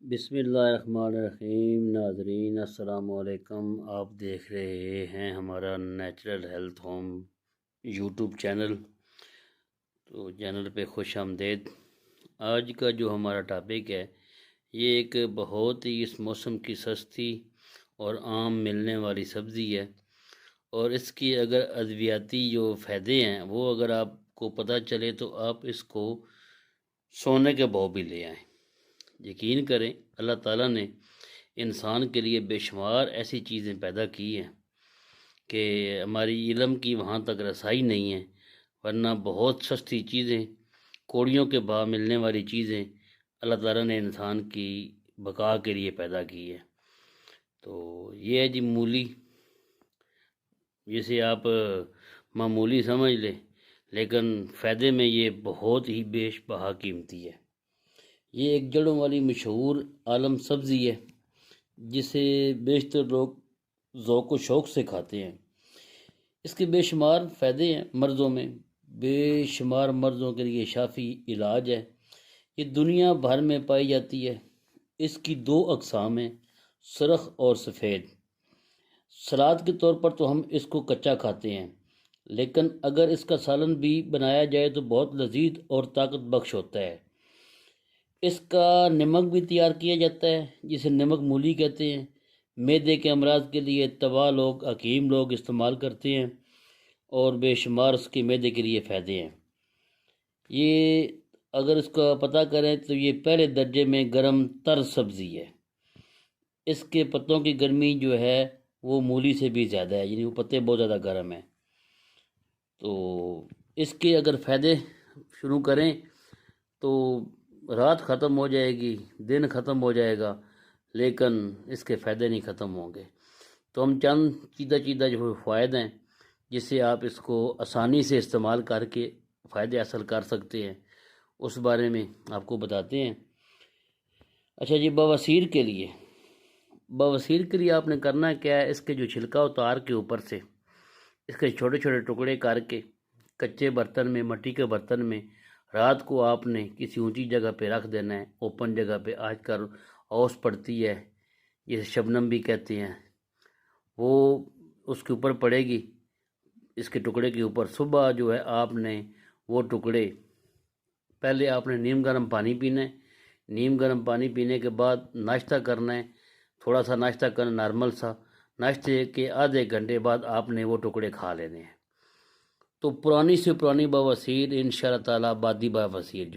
بسم اللہ الرحمن الرحیم۔ ناظرین السلام علیکم، آپ دیکھ رہے ہیں ہمارا natural health home YouTube channel, تو چینل پہ خوش آمدید۔ آج کا جو ہمارا ٹاپک ہے یہ ایک بہت ہی اس موسم کی سستی اور عام ملنے والی سبزی ہے، اور اس کی اگر ادویاتی جو فائدے ہیں وہ اگر آپ کو پتہ چلے تو آپ اس کو سونے کے بھاؤ بھی لے آئیں۔ یقین کریں، اللہ تعالیٰ نے انسان کے لیے بے شمار ایسی چیزیں پیدا کی ہیں کہ ہماری علم کی وہاں تک رسائی نہیں ہے، ورنہ بہت سستی چیزیں، کوڑیوں کے بھاؤ ملنے والی چیزیں اللہ تعالیٰ نے انسان کی بقا کے لیے پیدا کی ہے۔ تو یہ ہے جی مولی، جسے آپ معمولی سمجھ لیں، لیکن فائدے میں یہ بہت ہی بیش بہا قیمتی ہے۔ یہ ایک جڑوں والی مشہور عالم سبزی ہے جسے بیشتر لوگ ذوق و شوق سے کھاتے ہیں۔ اس کے بے شمار فائدے ہیں، مرضوں میں بے شمار مرضوں کے لیے شافی علاج ہے۔ یہ دنیا بھر میں پائی جاتی ہے۔ اس کی دو اقسام ہیں، سرخ اور سفید۔ سلاد کے طور پر تو ہم اس کو کچا کھاتے ہیں، لیکن اگر اس کا سالن بھی بنایا جائے تو بہت لذیذ اور طاقت بخش ہوتا ہے۔ اس کا نمک بھی تیار کیا جاتا ہے جسے نمک مولی کہتے ہیں۔ معدے کے امراض کے لیے طباع لوگ، حکیم لوگ استعمال کرتے ہیں، اور بے شمار اس کے معدے کے لیے فائدے ہیں۔ یہ اگر اس کا پتہ کریں تو یہ پہلے درجے میں گرم تر سبزی ہے۔ اس کے پتوں کی گرمی جو ہے وہ مولی سے بھی زیادہ ہے، یعنی وہ پتے بہت زیادہ گرم ہیں۔ تو اس کے اگر فائدے شروع کریں تو رات ختم ہو جائے گی، دن ختم ہو جائے گا، لیکن اس کے فائدے نہیں ختم ہوں گے۔ تو ہم چند چیدہ جو فوائد ہیں جس سے آپ اس کو آسانی سے استعمال کر کے فائدے حاصل کر سکتے ہیں، اس بارے میں آپ کو بتاتے ہیں۔ اچھا جی، بواسیر کے لیے آپ نے کرنا کیا ہے، اس کے جو چھلکا اتار کے اوپر سے اس کے چھوٹے چھوٹے ٹکڑے کر کے کچے برتن میں، مٹی کے برتن میں رات کو آپ نے کسی اونچی جگہ پہ رکھ دینا ہے، اوپن جگہ پہ۔ آج کل اوس پڑتی ہے، جسے شبنم بھی کہتے ہیں، وہ اس کے اوپر پڑے گی، اس کے ٹکڑے کے اوپر۔ صبح جو ہے آپ نے وہ ٹکڑے، پہلے آپ نے نیم گرم پانی پینا ہے، نیم گرم پانی پینے کے بعد ناشتہ کرنا ہے، تھوڑا سا ناشتہ کرنا، نارمل سا۔ ناشتے کے آدھے گھنٹے بعد آپ نے وہ ٹکڑے کھا لینے ہیں۔ تو پرانی سے پرانی بواسیر انشاءاللہ تعالیٰ بادی بواسیر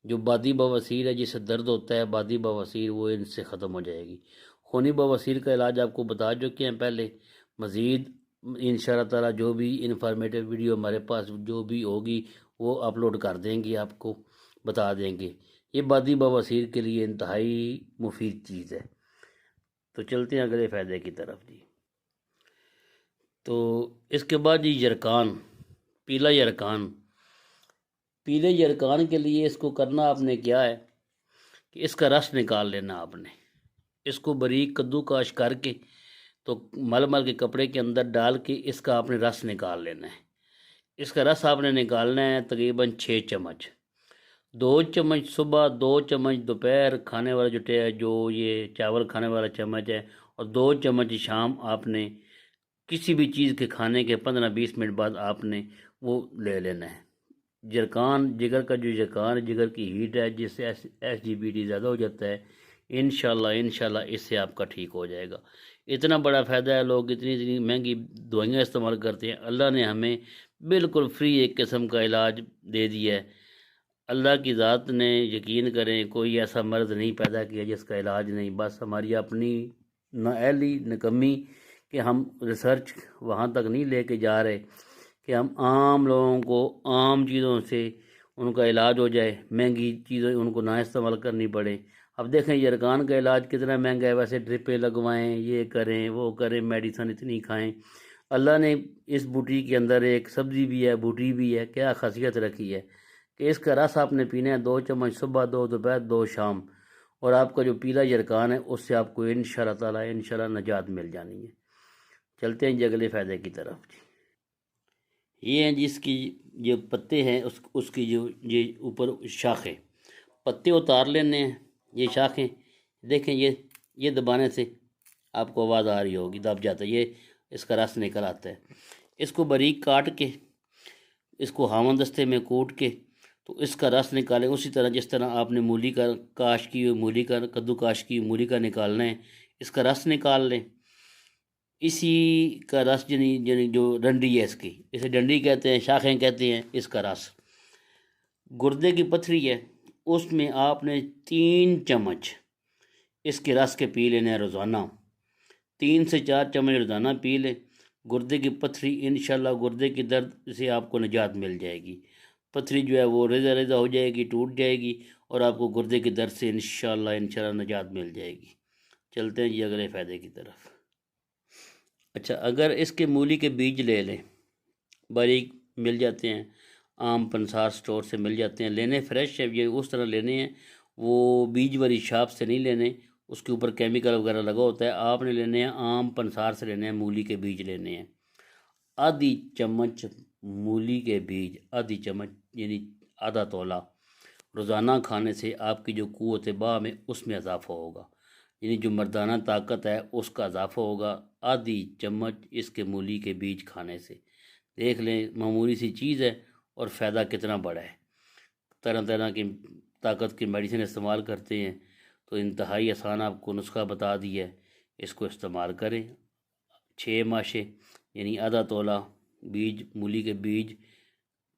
جو بادی بواسیر ہے، جسے درد ہوتا ہے، بادی بواسیر، وہ ان سے ختم ہو جائے گی۔ خونی بواسیر کا علاج آپ کو بتا چکے ہیں پہلے۔ مزید انشاءاللہ تعالیٰ جو بھی انفارمیٹیو ویڈیو ہمارے پاس جو بھی ہوگی وہ اپلوڈ کر دیں گے، آپ کو بتا دیں گے۔ یہ بادی بواسیر کے لیے انتہائی مفید چیز ہے۔ تو چلتے ہیں اگلے فائدے کی طرف جی۔ تو اس کے بعد جی یرکان، پیلا یرکان۔ پیلے یرکان کے لیے اس کو کرنا آپ نے کیا ہے کہ اس کا رس نکال لینا آپ نے۔ اس کو باریک کدو کاش کر کے تو مل کے کپڑے کے اندر ڈال کے اس کا آپ نے رس نکال لینا ہے۔ اس کا رس آپ نے نکالنا ہے تقریباً 6 چمچ، 2 چمچ صبح، 2 چمچ دوپہر کھانے والا جو یہ چاول کھانے والا چمچ ہے، اور 2 چمچ شام آپ نے کسی بھی چیز کے کھانے کے 15-20 منٹ بعد آپ نے وہ لے لینا ہے۔ یرکان، جگر کا جو یرکان، جگر کی ہیٹ ہے جس سے ایس جی بی ٹی زیادہ ہو جاتا ہے، انشاءاللہ اس سے آپ کا ٹھیک ہو جائے گا۔ اتنا بڑا فائدہ ہے، لوگ اتنی مہنگی دوائیاں استعمال کرتے ہیں، اللہ نے ہمیں بالکل فری ایک قسم کا علاج دے دیا ہے۔ اللہ کی ذات نے، یقین کریں، کوئی ایسا مرض نہیں پیدا کیا جس کا علاج نہیں، بس ہماری اپنی نااہلی، ناکامی کہ ہم ریسرچ وہاں تک نہیں لے کے جا رہے کہ ہم عام لوگوں کو عام چیزوں سے ان کا علاج ہو جائے، مہنگی چیزیں ان کو نہ استعمال کرنی پڑے۔ اب دیکھیں یرکان کا علاج کتنا مہنگا ہے، ویسے ڈرپیں لگوائیں، یہ کریں وہ کریں، میڈیسن اتنی کھائیں۔ اللہ نے اس بوٹی کے اندر ایک سبزی بھی ہے، بوٹی بھی ہے، کیا خاصیت رکھی ہے کہ اس کا رس آپ نے پینا ہے 2 چمچ صبح، 2 دوپہر، 2 شام، اور آپ کا جو پیلا یرکان ہے اس سے آپ کو انشاءاللہ تعالیٰ نجات مل جانی ہے۔ چلتے ہیں جی اگلے فائدے کی طرف جی۔ یہ ہیں جس کی جو پتے ہیں اس کی جو یہ اوپر شاخیں، پتے اتار لینے ہیں، یہ شاخیں دیکھیں یہ دبانے سے آپ کو آواز آ رہی ہوگی، دب جاتا ہے، یہ اس کا رس نکل آتا ہے۔ اس کو باریک کاٹ کے اس کو ہاون دستے میں کوٹ کے تو اس کا رس نکالیں، اسی طرح جس طرح آپ نے مولی کا کاش کی ہوئی، مولی کا کدو کاش کی مولی کا نکالنا ہے، اس کا رس نکال لیں۔ اسی کا رس یعنی جو ڈنڈی ہے اس کی، اسے ڈنڈی کہتے ہیں، شاخیں کہتے ہیں، اس کا رس۔ گردے کی پتھری ہے، اس میں آپ نے 3 چمچ اس کے رس کے پی لینے ہیں روزانہ، 3 سے 4 چمچ روزانہ پی لیں۔ گردے کی پتھری انشاءاللہ گردے کی درد سے آپ کو نجات مل جائے گی، پتھری جو ہے وہ ریزہ ریزہ ہو جائے گی، ٹوٹ جائے گی، اور آپ کو گردے کی درد سے انشاءاللہ نجات مل جائے گی۔ چلتے ہیں جی اگلے فائدے کی طرف۔ اچھا، اگر اس کے مولی کے بیج لے لیں، باریک مل جاتے ہیں، عام پنسار سٹور سے مل جاتے ہیں، لینے فریش ہے، یہ اس طرح لینے ہیں، وہ بیج والی شاپ سے نہیں لینے، اس کے اوپر کیمیکل وغیرہ لگا ہوتا ہے۔ آپ نے لینے ہیں عام پنسار سے لینے ہیں، مولی کے بیج لینے ہیں۔ آدھی چمچ مولی کے بیج، آدھی چمچ یعنی آدھا تولہ، روزانہ کھانے سے آپ کی جو قوت باہ میں اس میں اضافہ ہوگا، یعنی جو مردانہ طاقت ہے اس کا اضافہ ہوگا آدھی چمچ اس کے مولی کے بیج کھانے سے۔ دیکھ لیں معمولی سی چیز ہے اور فائدہ کتنا بڑا ہے۔ طرح طرح کی طاقت کی میڈیسن استعمال کرتے ہیں، تو انتہائی آسان آپ کو نسخہ بتا دیا ہے، اس کو استعمال کریں۔ 6 ماشے یعنی آدھا تولہ بیج، مولی کے بیج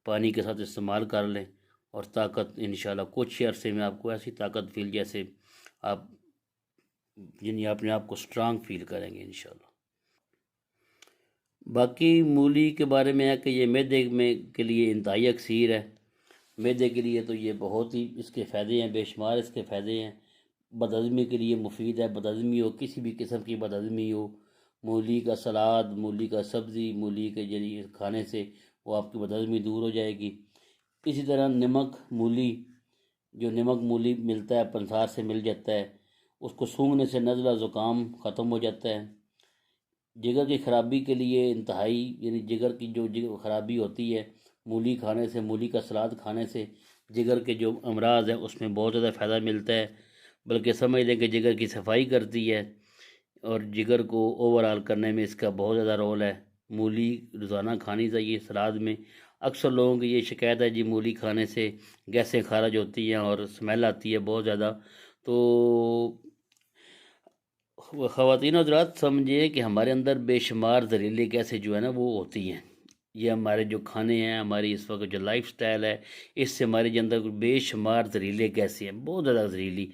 پانی کے ساتھ استعمال کر لیں، اور طاقت انشاءاللہ کچھ عرصے میں آپ کو ایسی طاقت فیل جیسے آپ یعنی اپنے آپ کو سٹرانگ فیل کریں گے انشاءاللہ۔ باقی مولی کے بارے میں ہے کہ یہ معدے میں کے لیے انتہائی اکسیر ہے، معدے کے لیے تو یہ بہت ہی اس کے فائدے ہیں، بے شمار اس کے فائدے ہیں۔ بدہضمی کے لیے مفید ہے، بدہضمی ہو، کسی بھی قسم کی بدہضمی ہو، مولی کا سلاد، مولی کا سبزی، مولی کے ذریعے کھانے سے وہ آپ کی بدہضمی دور ہو جائے گی۔ اسی طرح نمک مولی، جو نمک مولی ملتا ہے پنسار سے مل جاتا ہے، اس کو سونگھنے سے نزلہ زکام ختم ہو جاتا ہے۔ جگر کی خرابی کے لیے انتہائی، یعنی جگر کی جو خرابی ہوتی ہے، مولی کھانے سے، مولی کا سلاد کھانے سے جگر کے جو امراض ہیں اس میں بہت زیادہ فائدہ ملتا ہے، بلکہ سمجھ لیں کہ جگر کی صفائی کرتی ہے، اور جگر کو اوورآل کرنے میں اس کا بہت زیادہ رول ہے۔ مولی روزانہ کھانی چاہیے سلاد میں۔ اکثر لوگوں کی یہ شکایت ہے جی مولی کھانے سے گیسیں خارج ہوتی ہیں اور سمیل آتی ہے بہت زیادہ، تو خواتین و حضرات سمجھیں کہ ہمارے اندر بے شمار زہریلی گیسیں جو ہے نا وہ ہوتی ہیں، یہ ہمارے جو کھانے ہیں، ہماری اس وقت جو لائف سٹائل ہے، اس سے ہمارے اندر بے شمار زہریلے گیسیں ہیں، بہت زیادہ زہریلی۔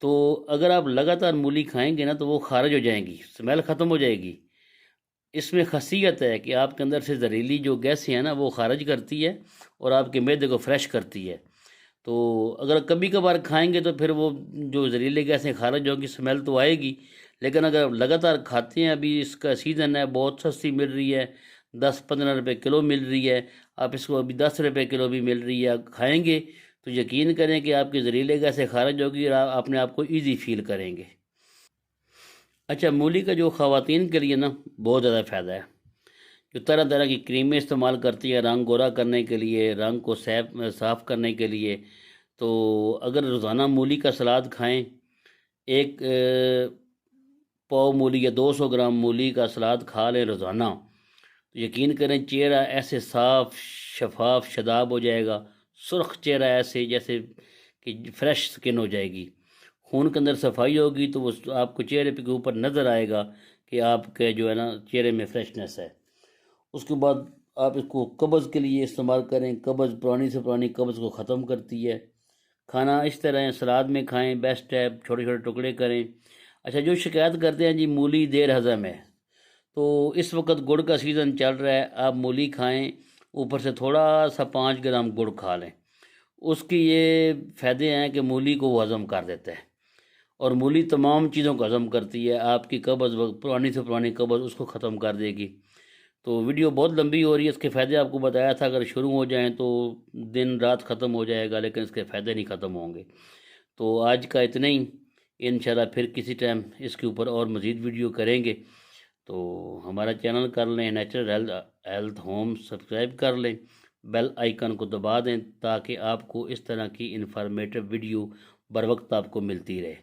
تو اگر آپ لگاتار مولی کھائیں گے نا تو وہ خارج ہو جائیں گی، سمیل ختم ہو جائے گی۔ اس میں خاصیت ہے کہ آپ کے اندر سے زہریلی جو گیسیں ہیں نا وہ خارج کرتی ہے اور آپ کے معدے کو فریش کرتی ہے۔ تو اگر کبھی کبھار کھائیں گے تو پھر وہ جو زہریلی گیسیں خارج ہوگی، سمیل تو آئے گی، لیکن اگر آپ لگاتار کھاتے ہیں، ابھی اس کا سیزن ہے، بہت سستی مل رہی ہے، 10-15 روپے کلو مل رہی ہے، آپ اس کو ابھی 10 روپے کلو بھی مل رہی ہے، کھائیں گے تو یقین کریں کہ آپ کی زہریلے گیسیں خارج ہوگی اور آپ اپنے آپ کو ایزی فیل کریں گے۔ اچھا، مولی کا جو خواتین کے لیے نا بہت زیادہ فائدہ ہے، جو طرح طرح کی کریمیں استعمال کرتی ہیں رنگ گورا کرنے کے لیے، رنگ کو صاف کرنے کے لیے، تو اگر روزانہ مولی کا سلاد کھائیں، ایک پاؤ مولی یا 200 گرام مولی کا سلاد کھا لیں روزانہ، تو یقین کریں چہرہ ایسے صاف شفاف شاداب ہو جائے گا، سرخ چہرہ ایسے جیسے کہ فریش سکن ہو جائے گی، خون کے اندر صفائی ہوگی تو وہ آپ کو چہرے کے اوپر نظر آئے گا کہ آپ کے جو ہے نا چہرے میں فریشنس ہے۔ اس کے بعد آپ اس کو قبض کے لیے استعمال کریں، قبض پرانی سے پرانی قبض کو ختم کرتی ہے۔ کھانا اس طرح سلاد میں کھائیں، بیسٹ ہے، چھوٹے چھوٹے ٹکڑے کریں۔ اچھا، جو شکایت کرتے ہیں جی مولی دیر ہضم ہے، تو اس وقت گڑ کا سیزن چل رہا ہے، آپ مولی کھائیں، اوپر سے تھوڑا سا 5 گرام گڑ کھا لیں، اس کی یہ فائدے ہیں کہ مولی کو وہ ہضم کر دیتا ہے، اور مولی تمام چیزوں کو ہضم کرتی ہے، آپ کی قبض پرانی سے پرانی قبض اس کو ختم کر دے گی۔ تو ویڈیو بہت لمبی ہو رہی ہے، اس کے فائدے آپ کو بتایا تھا، اگر شروع ہو جائیں تو دن رات ختم ہو جائے گا، لیکن اس کے فائدے نہیں ختم ہوں گے۔ تو آج کا اتنا ہی، انشاءاللہ پھر کسی ٹائم اس کے اوپر اور مزید ویڈیو کریں گے۔ تو ہمارا چینل کر لیں نیچرل ہیلتھ ہوم، سبسکرائب کر لیں، بیل آئیکن کو دبا دیں تاکہ آپ کو اس طرح کی انفارمیٹیو ویڈیو بر وقت آپ کو ملتی رہے۔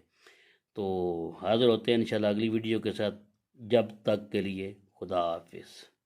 تو حاضر ہوتے ہیں انشاءاللہ اگلی ویڈیو کے ساتھ، جب تک کے لیے خدا حافظ۔